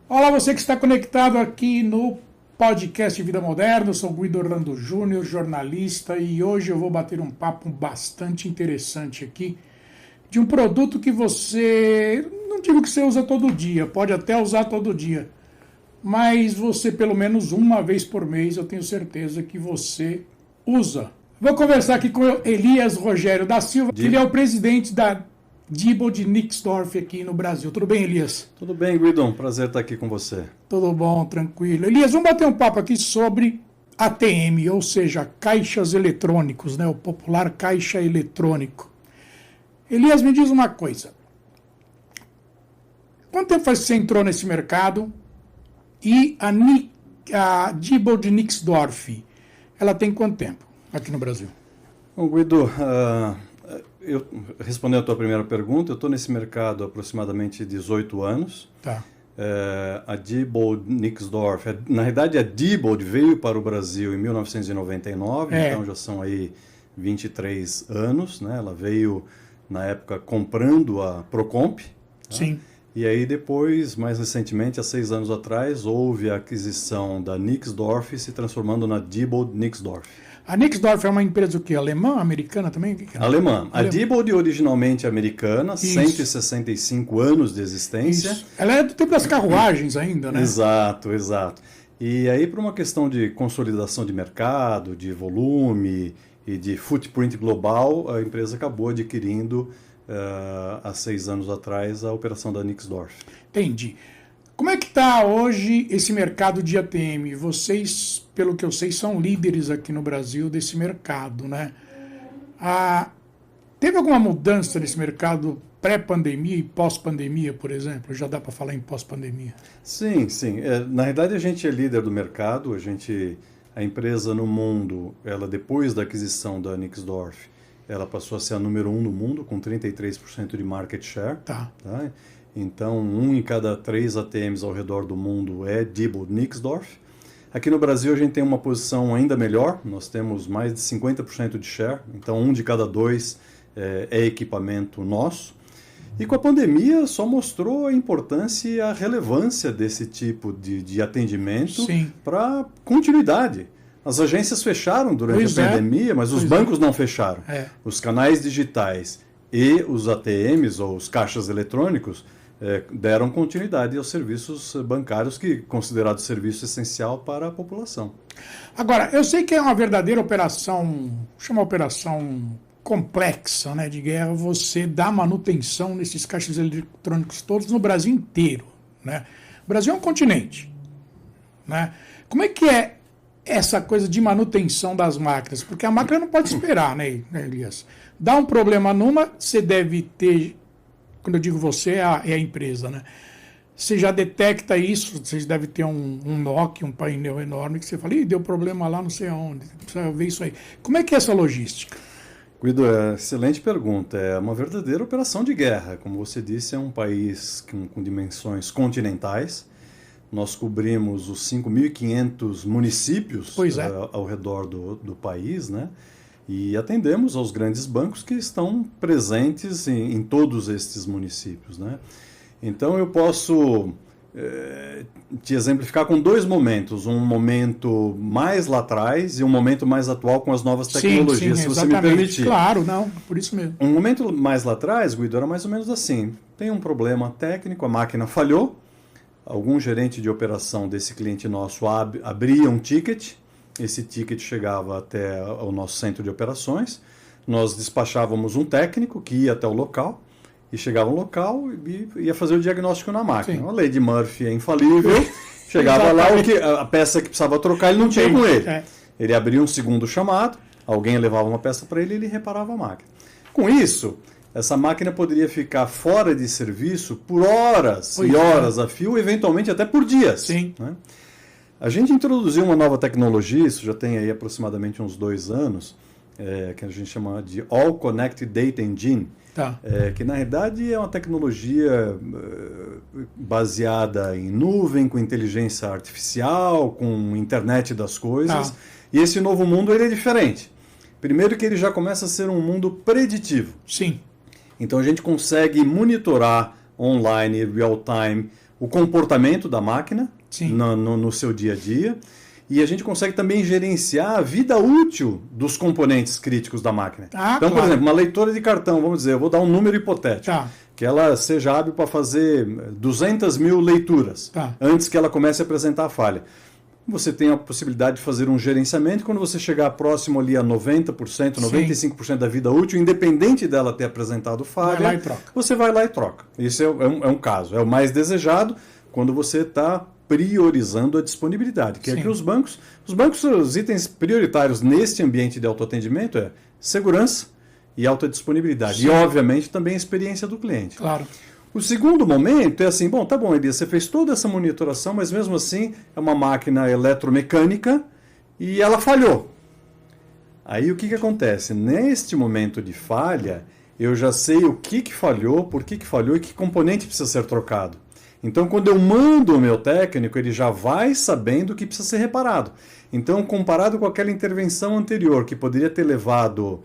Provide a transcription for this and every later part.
Olá, você que está conectado aqui no podcast Vida Moderna. Eu sou Guido Orlando Júnior, jornalista, e hoje eu vou bater um papo bastante interessante aqui de um produto que você, não digo que você usa todo dia, pode até usar todo dia, mas você pelo menos uma vez por mês eu tenho certeza que você usa. Vou conversar aqui com Elias Rogério da Silva, que ele é o presidente da Diebold Nixdorf aqui no Brasil. Tudo bem, Elias? Tudo bem, Guido. Prazer estar aqui com você. Tudo bom, tranquilo. Elias, vamos bater um papo aqui sobre ATM, ou seja, caixas eletrônicos, né? O popular caixa eletrônico. Elias, me diz uma coisa. Quanto tempo faz que você entrou nesse mercado? E a Diebold Nixdorf, ela tem quanto tempo aqui no Brasil? Bom, Guido, respondendo a tua primeira pergunta, eu estou nesse mercado há aproximadamente 18 anos. Tá. A Diebold Nixdorf, na realidade a Diebold veio para o Brasil em 1999, então já são aí 23 anos, né? Ela veio na época comprando a Procomp. Sim. E aí depois, mais recentemente, há 6 anos atrás, houve a aquisição da Nixdorf se transformando na Diebold Nixdorf. A Nixdorf é uma empresa o quê? Alemã, americana também? Alemã. A Diebold originalmente americana, isso. 165 anos de existência. Isso. Ela é do tempo das carruagens ainda, né? Exato, exato. E aí, por uma questão de consolidação de mercado, de volume e de footprint global, a empresa acabou adquirindo, há 6 anos atrás, a operação da Nixdorf. Entendi. Como é que está hoje esse mercado de ATM? Vocês, pelo que eu sei, são líderes aqui no Brasil desse mercado, né? Teve alguma mudança nesse mercado pré-pandemia e pós-pandemia, por exemplo? Já dá para falar em pós-pandemia? Sim, sim. Na verdade, a gente é líder do mercado. A empresa no mundo, ela depois da aquisição da Nixdorf, ela passou a ser a número 1 no mundo, com 33% de market share. Tá. Então, 1 em cada 3 ATMs ao redor do mundo é Diebold Nixdorf. Aqui no Brasil a gente tem uma posição ainda melhor, nós temos mais de 50% de share, então 1 de cada 2 é equipamento nosso. E com a pandemia só mostrou a importância e a relevância desse tipo de atendimento para continuidade. As agências fecharam durante a pandemia, mas os bancos não fecharam. Os canais digitais e os ATMs, ou os caixas eletrônicos, deram continuidade aos serviços bancários, que considerado serviço essencial para a população. Agora, eu sei que é uma verdadeira operação, chama operação complexa, né, de guerra, você dá manutenção nesses caixas eletrônicos todos no Brasil inteiro, né? O Brasil é um continente, né? Como é que é essa coisa de manutenção das máquinas? Porque a máquina não pode esperar, né, Elias? Dá um problema numa, você deve ter, quando eu digo você, é a empresa, né? Você já detecta isso, vocês devem ter um NOC, um painel enorme, que você fala, deu problema lá não sei aonde, precisa ver isso aí. Como é que é essa logística? Guido, excelente pergunta. É uma verdadeira operação de guerra. Como você disse, é um país com dimensões continentais. Nós cobrimos os 5.500 municípios ao redor do país, né? E atendemos aos grandes bancos que estão presentes em todos estes municípios, né? Então eu posso te exemplificar com 2 momentos, um momento mais lá atrás e um momento mais atual com as novas tecnologias, se você me permitir. Claro, não, por isso mesmo. Um momento mais lá atrás, Guido, era mais ou menos assim, tem um problema técnico, a máquina falhou, algum gerente de operação desse cliente nosso abria um ticket, esse ticket chegava até o nosso centro de operações, nós despachávamos um técnico que ia até o local, e chegava no local e ia fazer o diagnóstico na máquina. Sim. A lei de Murphy é infalível, chegava lá, a peça que precisava trocar ele não tinha com ele. Ele abria um segundo chamado, alguém levava uma peça para ele e ele reparava a máquina. Com isso, essa máquina poderia ficar fora de serviço por horas e horas a fio, eventualmente até por dias. Sim. Né? A gente introduziu uma nova tecnologia, isso já tem aí aproximadamente uns 2 anos, que a gente chama de All Connected Data Engine, que na realidade é uma tecnologia baseada em nuvem, com inteligência artificial, com internet das coisas, e esse novo mundo ele é diferente. Primeiro que ele já começa a ser um mundo preditivo. Sim. Então a gente consegue monitorar online, real time, o comportamento da máquina Sim. no seu dia a dia. E a gente consegue também gerenciar a vida útil dos componentes críticos da máquina. Então, por exemplo, uma leitora de cartão, vamos dizer, eu vou dar um número hipotético, que ela seja hábil para fazer 200 mil leituras antes que ela comece a apresentar a falha. Você tem a possibilidade de fazer um gerenciamento quando você chegar próximo ali a 90%, 95% da vida útil, independente dela ter apresentado falha, você vai lá e troca. Isso é um caso. É o mais desejado quando você está priorizando a disponibilidade. Que é que os bancos, os itens prioritários neste ambiente de autoatendimento é segurança e alta disponibilidade. Sim. E, obviamente, também a experiência do cliente. Claro. O segundo momento é assim, tá bom, Elias, você fez toda essa monitoração, mas mesmo assim é uma máquina eletromecânica e ela falhou. Aí o que acontece? Neste momento de falha, eu já sei o que falhou, por que falhou e que componente precisa ser trocado. Então, quando eu mando o meu técnico, ele já vai sabendo o que precisa ser reparado. Então, comparado com aquela intervenção anterior, que poderia ter levado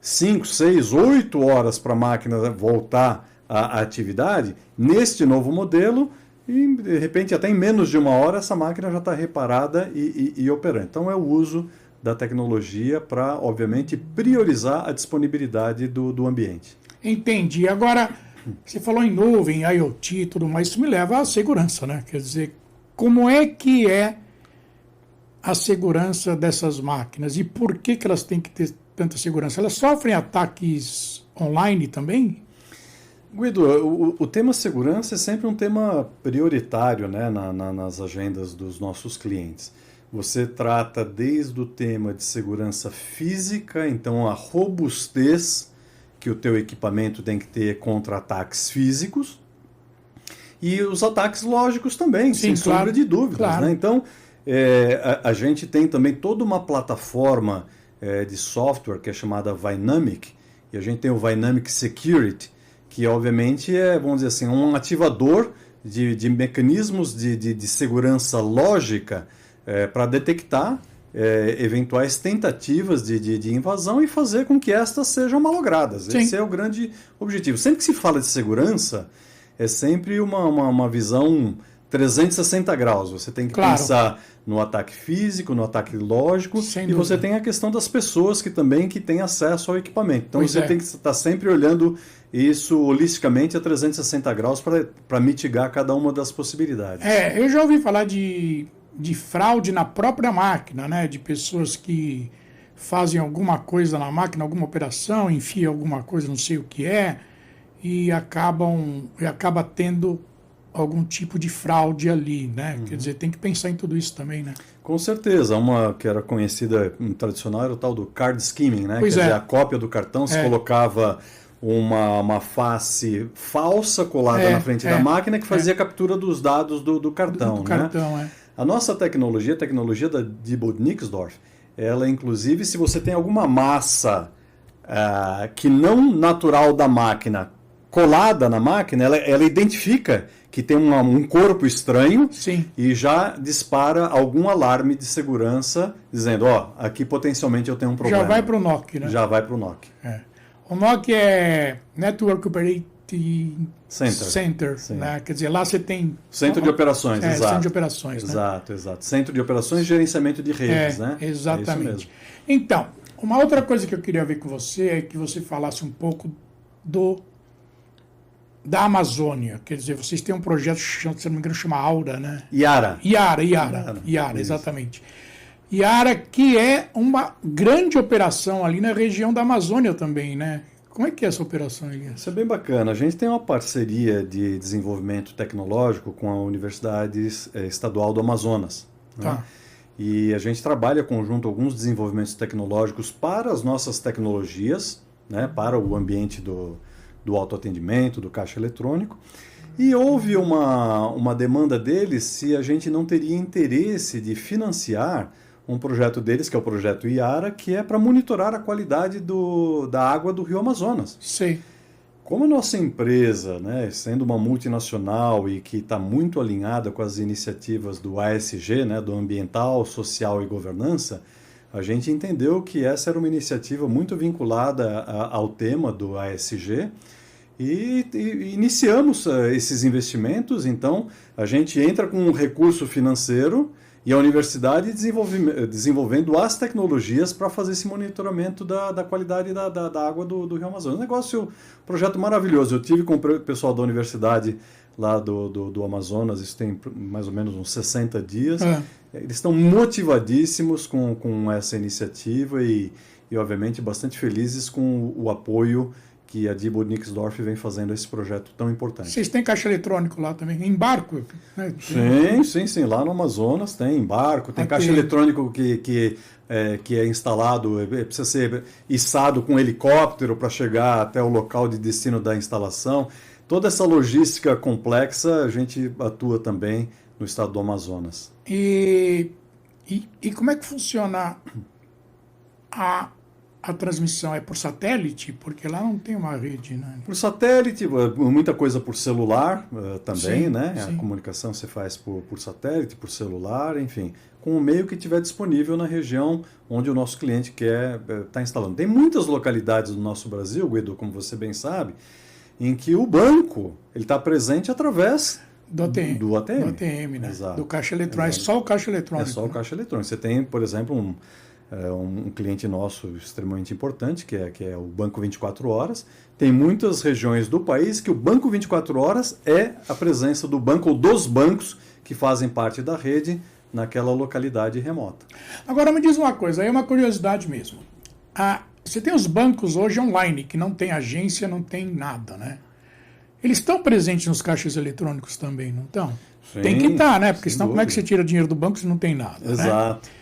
5, 6, 8 horas para a máquina voltar à atividade, neste novo modelo, e de repente até em menos de 1 hora, essa máquina já está reparada e operando. Então, é o uso da tecnologia para, obviamente, priorizar a disponibilidade do ambiente. Entendi. Agora, você falou em nuvem, IoT e tudo mais, isso me leva à segurança, né? Quer dizer, como é que é a segurança dessas máquinas e por que elas têm que ter tanta segurança? Elas sofrem ataques online também? Guido, o tema segurança é sempre um tema prioritário, né, nas agendas dos nossos clientes. Você trata desde o tema de segurança física, então a robustez que o teu equipamento tem que ter contra ataques físicos e os ataques lógicos também, sem sombra de dúvidas. Claro. Né? Então, a gente tem também toda uma plataforma de software que é chamada Vynamic, e a gente tem o Vynamic Security, que obviamente é, vamos dizer assim, um ativador de mecanismos de segurança lógica para detectar eventuais tentativas de invasão e fazer com que estas sejam malogradas. Sim. Esse é o grande objetivo. Sempre que se fala de segurança, é sempre uma visão 360 graus. Você tem que pensar no ataque físico, no ataque lógico, e você tem a questão das pessoas que têm acesso ao equipamento. Então você tem que estar sempre olhando isso holisticamente a 360 graus para mitigar cada uma das possibilidades. Eu já ouvi falar de fraude na própria máquina, né? De pessoas que fazem alguma coisa na máquina, alguma operação, enfiam alguma coisa, não sei o que é, e acaba tendo algum tipo de fraude ali, né? Quer dizer, tem que pensar em tudo isso também, né? Com certeza. Uma que era conhecida, tradicional, era o tal do card skimming, né? Quer dizer, a cópia do cartão se colocava uma face falsa colada na frente da máquina que fazia a captura dos dados do cartão. Do cartão, A nossa tecnologia, a tecnologia da Diebold Nixdorf, ela inclusive, se você tem alguma massa que não natural da máquina colada na máquina, ela identifica que tem um corpo estranho. Sim. E já dispara algum alarme de segurança dizendo, aqui potencialmente eu tenho um problema. Já vai para o NOC, né? Já vai para o NOC. O NOC é Network Operating Center, Sim. Né? Quer dizer, lá você tem... Centro de operações, exato. Centro de operações, exato, né? Exato. Centro de operações e gerenciamento de redes, né? Exatamente. É isso mesmo. Então, uma outra coisa que eu queria ver com você é que você falasse um pouco da Amazônia. Quer dizer, vocês têm um projeto, se não me engano, chama Aura, né? Iara, exatamente. Iara, que é uma grande operação ali na região da Amazônia também, né? Como é que é essa operação, Elias? Isso é bem bacana. A gente tem uma parceria de desenvolvimento tecnológico com a Universidade Estadual do Amazonas. Né? E a gente trabalha conjunto alguns desenvolvimentos tecnológicos para as nossas tecnologias, né? Para o ambiente do autoatendimento, do caixa eletrônico. E houve uma demanda deles se a gente não teria interesse de financiar um projeto deles, que é o projeto Iara, que é para monitorar a qualidade da água do Rio Amazonas. Sim. Como a nossa empresa, né, sendo uma multinacional e que está muito alinhada com as iniciativas do ASG, né, do Ambiental, Social e Governança, a gente entendeu que essa era uma iniciativa muito vinculada ao tema do ASG E iniciamos esses investimentos, então a gente entra com um recurso financeiro e a universidade desenvolvendo as tecnologias para fazer esse monitoramento da qualidade da água do Rio Amazonas. Projeto maravilhoso. Eu tive com o pessoal da universidade lá do Amazonas, isso tem mais ou menos uns 60 dias. Eles estão motivadíssimos com essa iniciativa e, obviamente, bastante felizes com o apoio que a Diebold Nixdorf vem fazendo esse projeto tão importante. Vocês têm caixa eletrônico lá também? Em barco? Né? Sim. Lá no Amazonas tem barco, tem caixa eletrônico que é instalado, precisa ser içado com helicóptero para chegar até o local de destino da instalação. Toda essa logística complexa a gente atua também no estado do Amazonas. E como é que funciona a transmissão? É por satélite? Porque lá não tem uma rede, né? Por satélite, muita coisa por celular também, sim, né? Sim. A comunicação se faz por satélite, por celular, enfim, com o meio que tiver disponível na região onde o nosso cliente quer estar instalando. Tem muitas localidades do nosso Brasil, Guido, como você bem sabe, em que o banco está presente através do ATM. Do ATM, né? Exato. Do caixa eletrônico. É só o caixa eletrônico. É só o caixa eletrônico. Você tem, por exemplo, um cliente nosso extremamente importante, que é o Banco 24 Horas. Tem muitas regiões do país que o Banco 24 Horas é a presença do banco ou dos bancos que fazem parte da rede naquela localidade remota. Agora me diz uma coisa, aí é uma curiosidade mesmo. Você tem os bancos hoje online, que não tem agência, não tem nada, né? Eles estão presentes nos caixas eletrônicos também, não estão? Sim, tem que estar, né? Porque senão dúvida. como é que você tira dinheiro do banco se não tem nada? Exato. Né?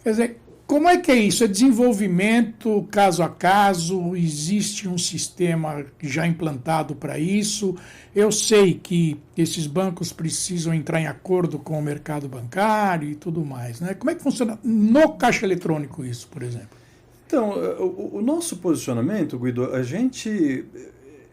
Quer dizer, como é que é isso? É desenvolvimento caso a caso? Existe um sistema já implantado para isso? Eu sei que esses bancos precisam entrar em acordo com o mercado bancário e tudo mais, né? Como é que funciona no caixa eletrônico isso, por exemplo? Então, o nosso posicionamento, Guido, a gente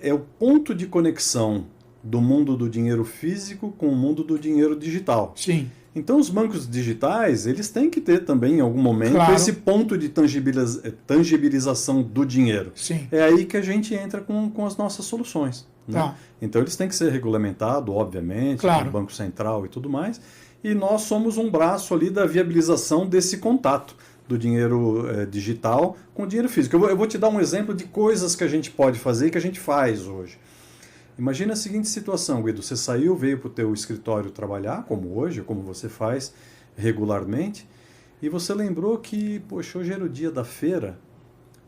é o ponto de conexão do mundo do dinheiro físico com o mundo do dinheiro digital. Sim. Então, os bancos digitais, eles têm que ter também, em algum momento, Claro. esse ponto de tangibilização do dinheiro. Sim. É aí que a gente entra com as nossas soluções. Né? Tá. Então, eles têm que ser regulamentados, obviamente, Claro. pelo Banco Central e tudo mais. E nós somos um braço ali da viabilização desse contato do dinheiro digital com o dinheiro físico. Eu vou te dar um exemplo de coisas que a gente pode fazer e que a gente faz hoje. Imagina a seguinte situação, Guido. Você saiu, veio para o teu escritório trabalhar, como hoje, como você faz regularmente, e você lembrou que, poxa, hoje era o dia da feira,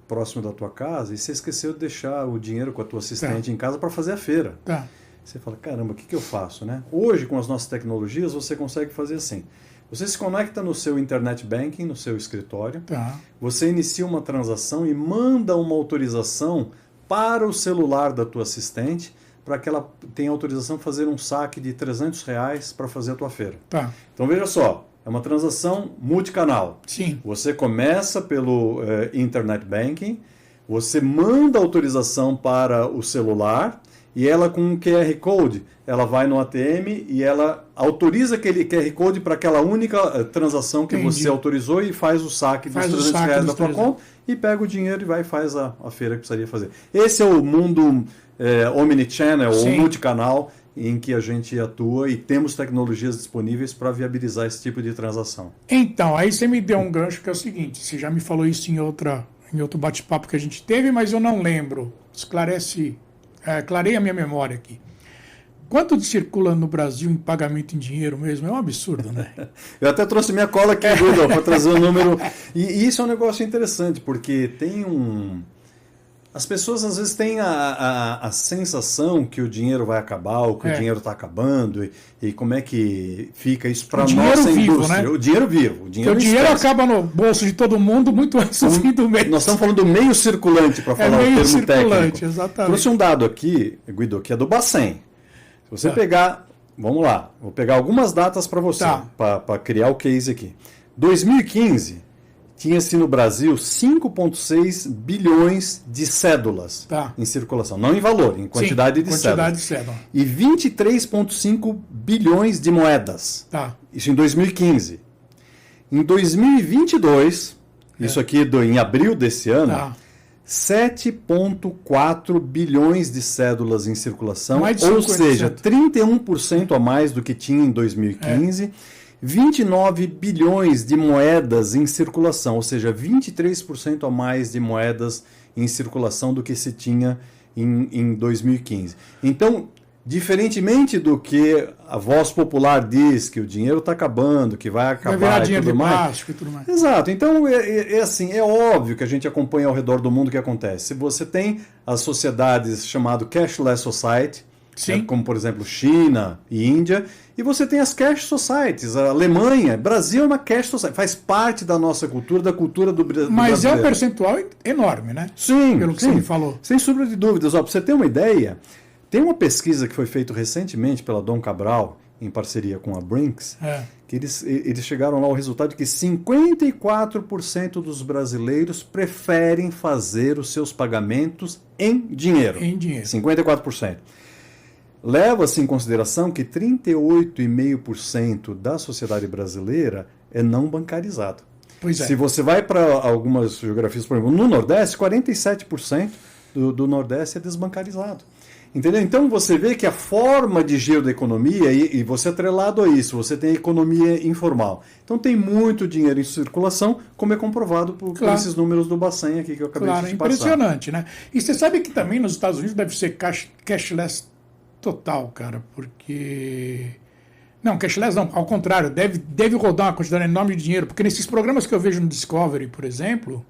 próximo da tua casa, e você esqueceu de deixar o dinheiro com a tua assistente em casa para fazer a feira. Tá. Você fala, caramba, o que eu faço, né? Hoje, com as nossas tecnologias, você consegue fazer assim. Você se conecta no seu internet banking, no seu escritório, Tá. você inicia uma transação e manda uma autorização para o celular da tua assistente para que ela tenha autorização para fazer um saque de R$300 para fazer a tua feira. Tá. Então veja só, é uma transação multicanal. Sim. Você começa pelo internet banking, você manda autorização para o celular e ela com um QR Code, ela vai no ATM e ela autoriza aquele QR Code para aquela única transação que Entendi. você autorizou e faz o saque dos R$300 da tua 300. conta e pega o dinheiro e vai e faz a feira que precisaria fazer. Esse é o mundo omnichannel ou Sim. multicanal em que a gente atua e temos tecnologias disponíveis para viabilizar esse tipo de transação. Então, aí você me deu um gancho que é o seguinte, você já me falou isso em outro bate-papo que a gente teve, mas eu não lembro. Clareia a minha memória aqui. Quanto circula no Brasil em pagamento em dinheiro mesmo? É um absurdo, né? Eu até trouxe minha cola aqui, Google, para trazer um número. E isso é um negócio interessante, porque tem as pessoas às vezes têm a sensação que o dinheiro vai acabar, ou que o dinheiro está acabando, e como é que fica isso para a nossa indústria. Né? O dinheiro vivo. O dinheiro acaba no bolso de todo mundo muito antes do fim do mês. Nós estamos falando do meio circulante, para falar o termo técnico. Exatamente. Trouxe um dado aqui, Guido, que é do Bacen. Se você pegar, vamos lá, vou pegar algumas datas para você, para criar o case aqui. 2015, tinha-se no Brasil 5,6 bilhões de cédulas em circulação. Não em valor, em quantidade de cédulas. E 23,5 bilhões de moedas. Isso em 2015. Em 2022, isso aqui em abril desse ano, 7,4 bilhões de cédulas em circulação, Mais de ou 50%. seja, 31% a mais do que tinha em 2015. 29 bilhões de moedas em circulação, ou seja, 23% a mais de moedas em circulação do que se tinha em 2015. Então, diferentemente do que a voz popular diz, que o dinheiro está acabando, que vai acabar Vai virar e dinheiro tudo de mais. plástico e tudo mais. Exato. Então, assim, é óbvio que a gente acompanha ao redor do mundo o que acontece. Se você tem as sociedades chamado Cashless Society, Sim. como, por exemplo, China e Índia, e você tem as Cash Societies, a Alemanha, Brasil é uma Cash Society, faz parte da nossa cultura, da cultura do Brasil. Mas é um percentual enorme, né? Sim, Pelo que sim, você me falou. sem sombra de dúvidas. Ó, para você ter uma ideia, tem uma pesquisa que foi feita recentemente pela Dom Cabral, em parceria com a Brinks, que eles chegaram lá ao resultado de que 54% dos brasileiros preferem fazer os seus pagamentos em dinheiro. Em dinheiro. 54%. Leva-se em consideração que 38,5% da sociedade brasileira é não bancarizado. Pois é. Se você vai para algumas geografias, por exemplo, no Nordeste, 47% do Nordeste é desbancarizado. Entendeu? Então você vê que a forma de giro da economia, e você atrelado a isso, você tem a economia informal. Então tem muito dinheiro em circulação, como é comprovado por esses números do Bacen aqui que eu acabei de te passar. Impressionante, né? E você sabe que também nos Estados Unidos deve ser cashless total, cara, porque... Não, cashless não, ao contrário, deve rodar uma quantidade enorme de dinheiro, porque nesses programas que eu vejo no Discovery, por exemplo,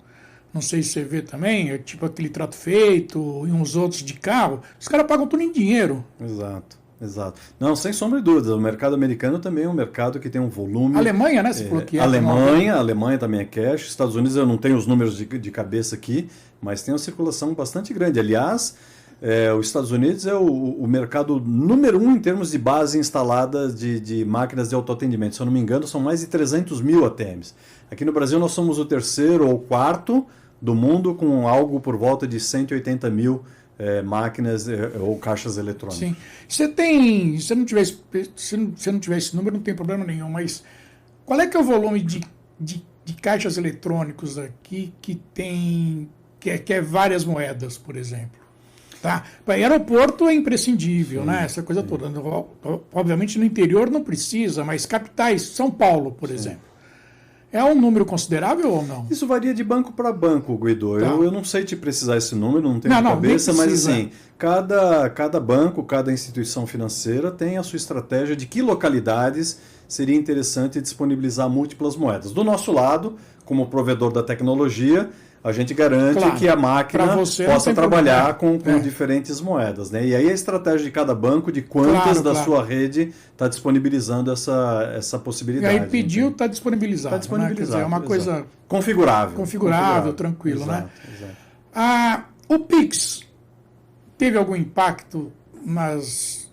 não sei se você vê também, é tipo aquele Trato Feito e uns outros de carro, os caras pagam tudo em dinheiro. Exato. Exato. Não, sem sombra de dúvida, o mercado americano também é um mercado que tem um volume... A Alemanha, né? Você falou que é. A Alemanha também é cash, Estados Unidos eu não tenho os números de cabeça aqui, mas tem uma circulação bastante grande. Aliás, os Estados Unidos é o mercado número 1 em termos de base instalada de máquinas de autoatendimento. Se eu não me engano, são mais de 300 mil ATMs. Aqui no Brasil nós somos o terceiro ou quarto do mundo com algo por volta de 180 mil máquinas ou caixas eletrônicas. Sim. Se não tiver esse número, não tem problema nenhum, mas qual é que é o volume de caixas eletrônicos aqui que é várias moedas, por exemplo? Tá? Para aeroporto é imprescindível, né? Essa coisa toda. Obviamente no interior não precisa, mas capitais, São Paulo, por exemplo. É um número considerável ou não? Isso varia de banco para banco, Guido. Tá. Eu não sei te precisar esse número, não tenho na cabeça, mas assim, cada banco, cada instituição financeira tem a sua estratégia de que localidades seria interessante disponibilizar múltiplas moedas. Do nosso lado, como provedor da tecnologia, a gente garante que a máquina possa trabalhar com diferentes moedas. Né? E aí a estratégia de cada banco, de quantas da sua rede está disponibilizando essa possibilidade. E aí pediu, está disponibilizado. Está disponibilizado. Né? É uma coisa configurável, tranquilo. Exato, né? Exato. O Pix teve algum impacto nos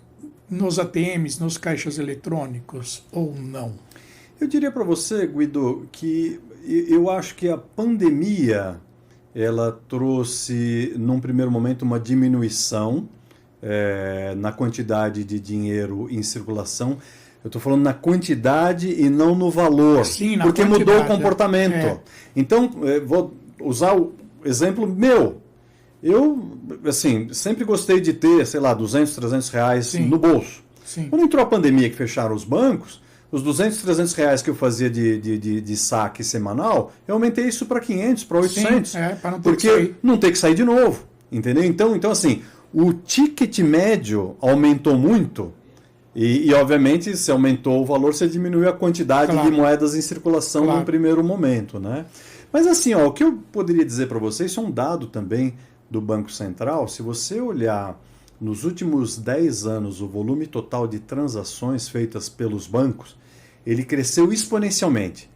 ATMs, nos caixas eletrônicos ou não? Eu diria para você, Guido, que eu acho que a pandemia ela trouxe, num primeiro momento, uma diminuição na quantidade de dinheiro em circulação. Eu estou falando na quantidade e não no valor, sim, porque mudou o comportamento. Então, vou usar o exemplo meu. Eu, assim, sempre gostei de ter, sei lá, 200, 300 reais no bolso. Sim. Quando entrou a pandemia que fecharam os bancos, os 200, 300 reais que eu fazia de saque semanal, eu aumentei isso para 500, para 800. Sim, para não ter porque que sair. Não ter que sair de novo, entendeu? Então assim, o ticket médio aumentou muito e obviamente, se aumentou o valor, você diminuiu a quantidade de moedas em circulação num primeiro momento, né? Mas assim, o que eu poderia dizer para vocês, isso é um dado também do Banco Central. Se você olhar nos últimos 10 anos o volume total de transações feitas pelos bancos, ele cresceu exponencialmente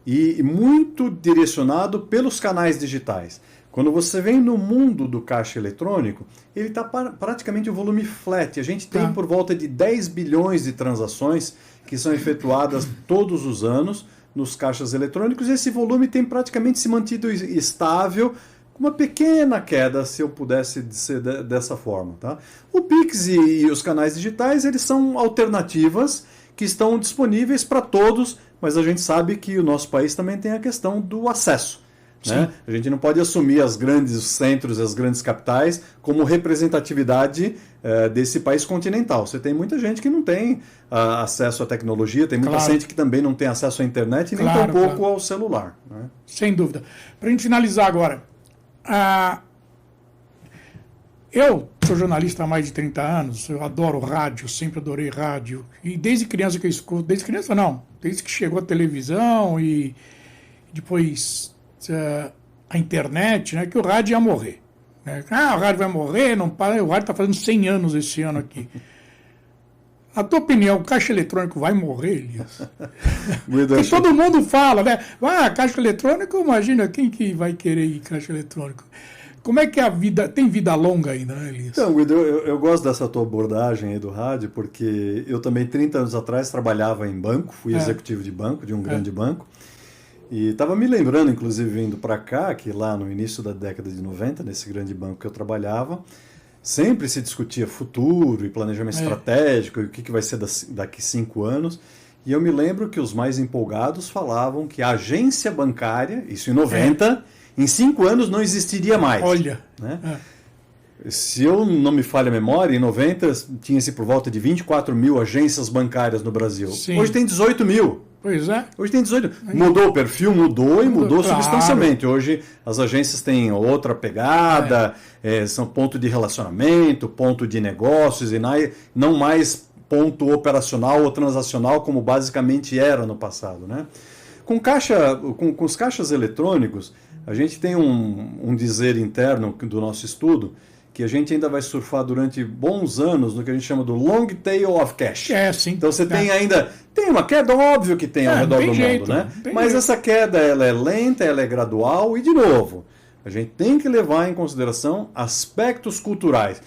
e muito direcionado pelos canais digitais. Quando você vem no mundo do caixa eletrônico, ele está praticamente o volume flat. A gente tem por volta de 10 bilhões de transações que são efetuadas todos os anos nos caixas eletrônicos. Esse volume tem praticamente se mantido estável, com uma pequena queda, se eu pudesse dizer dessa forma. Tá? O Pix e os canais digitais, eles são alternativas que estão disponíveis para todos, mas a gente sabe que o nosso país também tem a questão do acesso. Né? A gente não pode assumir os grandes centros, as grandes capitais, como representatividade desse país continental. Você tem muita gente que não tem acesso à tecnologia, tem muita gente que também não tem acesso à internet e nem tampouco ao celular. Né? Sem dúvida. Para a gente finalizar agora, eu sou jornalista há mais de 30 anos, eu adoro rádio, sempre adorei rádio. E desde criança que eu escuto, desde criança não, desde que chegou a televisão e depois a internet, né, que o rádio ia morrer. Né? O rádio vai morrer, não para, o rádio está fazendo 100 anos esse ano aqui. A tua opinião, o caixa eletrônico vai morrer, Elias? Porque todo mundo fala, né? Caixa eletrônico, imagina, quem que vai querer ir caixa eletrônico? Como é que a vida, tem vida longa ainda, né, Elias? Então, Guido, eu gosto dessa tua abordagem aí do rádio, porque eu também, 30 anos atrás, trabalhava em banco, fui executivo de banco, de um grande banco, e estava me lembrando, inclusive, vindo para cá, que lá no início da década de 90, nesse grande banco que eu trabalhava, sempre se discutia futuro e planejamento estratégico, e o que vai ser daqui 5 anos, e eu me lembro que os mais empolgados falavam que a agência bancária, isso em 90... Em 5 anos não existiria mais. Olha. Né? Se eu não me falha a memória, em 90 tinha-se por volta de 24 mil agências bancárias no Brasil. Sim. Hoje tem 18 mil. Pois é. Hoje tem 18. Mudou o perfil, mudou substancialmente. Hoje as agências têm outra pegada, são ponto de relacionamento, ponto de negócios, e não mais ponto operacional ou transacional como basicamente era no passado. Né? Com os caixas eletrônicos, a gente tem um dizer interno do nosso estudo que a gente ainda vai surfar durante bons anos no que a gente chama do long tail of cash. Sim. Então você tem ainda... Tem uma queda, óbvio que tem ao redor do mundo, né? Mas essa queda ela é lenta, ela é gradual e, de novo, a gente tem que levar em consideração aspectos culturais.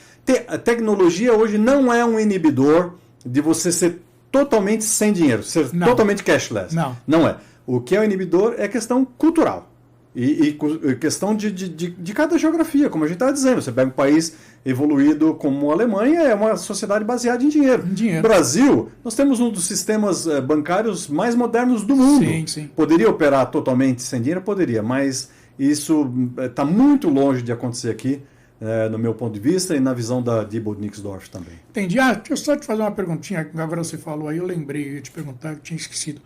A tecnologia hoje não é um inibidor de você ser totalmente sem dinheiro, ser totalmente cashless. Não é. O que é o inibidor é questão cultural. E questão de cada geografia, como a gente estava dizendo. Você pega um país evoluído como a Alemanha, é uma sociedade baseada em dinheiro. Brasil, nós temos um dos sistemas bancários mais modernos do mundo. Sim. Poderia operar totalmente sem dinheiro? Poderia, mas isso está muito longe de acontecer aqui, no meu ponto de vista e na visão da Diebold Nixdorf também. Entendi. Deixa eu só te fazer uma perguntinha, agora você falou aí, eu lembrei, eu ia te perguntar, eu tinha esquecido.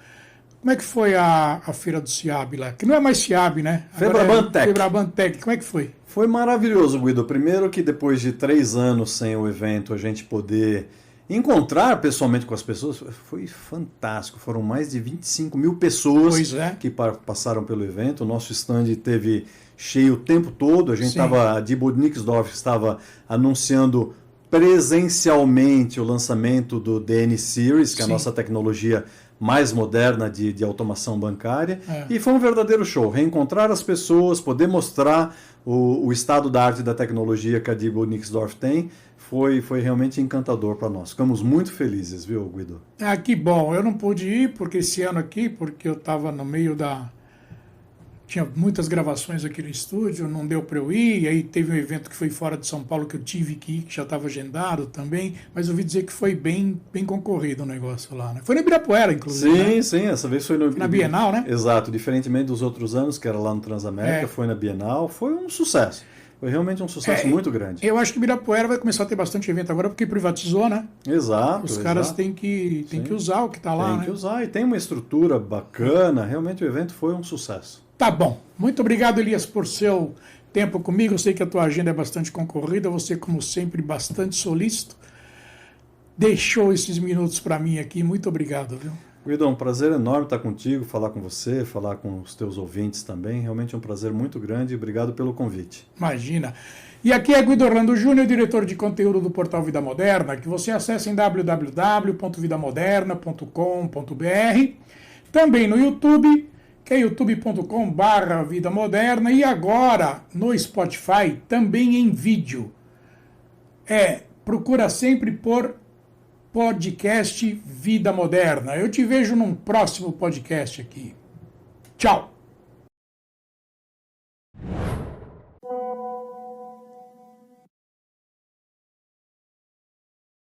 Como é que foi a feira do CIAB lá? Que não é mais CIAB, né? Febrabantec. Como é que foi? Foi maravilhoso, Guido. Primeiro que depois de 3 anos sem o evento, a gente poder encontrar pessoalmente com as pessoas, foi fantástico. Foram mais de 25 mil pessoas que passaram pelo evento. O nosso stand teve cheio o tempo todo. A Diebold Nixdorf estava anunciando presencialmente o lançamento do DN Series, que é a nossa tecnologia mais moderna de automação bancária, e foi um verdadeiro show. Reencontrar as pessoas, poder mostrar o estado da arte da tecnologia que a Diebold Nixdorf tem, foi realmente encantador para nós. Ficamos muito felizes, viu, Guido? Que bom. Eu não pude ir porque esse ano aqui, porque eu estava no meio tinha muitas gravações aqui no estúdio, não deu para eu ir, e aí teve um evento que foi fora de São Paulo que eu tive que ir, que já estava agendado também, mas ouvi dizer que foi bem concorrido o negócio lá, né? Foi no Ibirapuera, inclusive. Sim, essa vez foi na Bienal, né? Exato, diferentemente dos outros anos, que era lá no Transamérica, foi na Bienal, foi um sucesso. Foi realmente um sucesso muito grande. Eu acho que Ibirapuera vai começar a ter bastante evento agora, porque privatizou, né? Exato. Os caras têm que usar o que está lá, Tem que usar, e tem uma estrutura bacana, realmente o evento foi um sucesso. Tá bom. Muito obrigado, Elias, por seu tempo comigo. Eu sei que a tua agenda é bastante concorrida, você, como sempre, bastante solícito. Deixou esses minutos para mim aqui. Muito obrigado, viu? Guido, é um prazer enorme estar contigo, falar com você, falar com os teus ouvintes também. Realmente é um prazer muito grande. Obrigado pelo convite. Imagina. E aqui é Guido Orlando Júnior, diretor de conteúdo do portal Vida Moderna, que você acessa em www.vidamoderna.com.br. Também no YouTube, que é youtube.com/Vida Moderna, e agora no Spotify, também em vídeo. Procura sempre por podcast Vida Moderna. Eu te vejo num próximo podcast aqui. Tchau!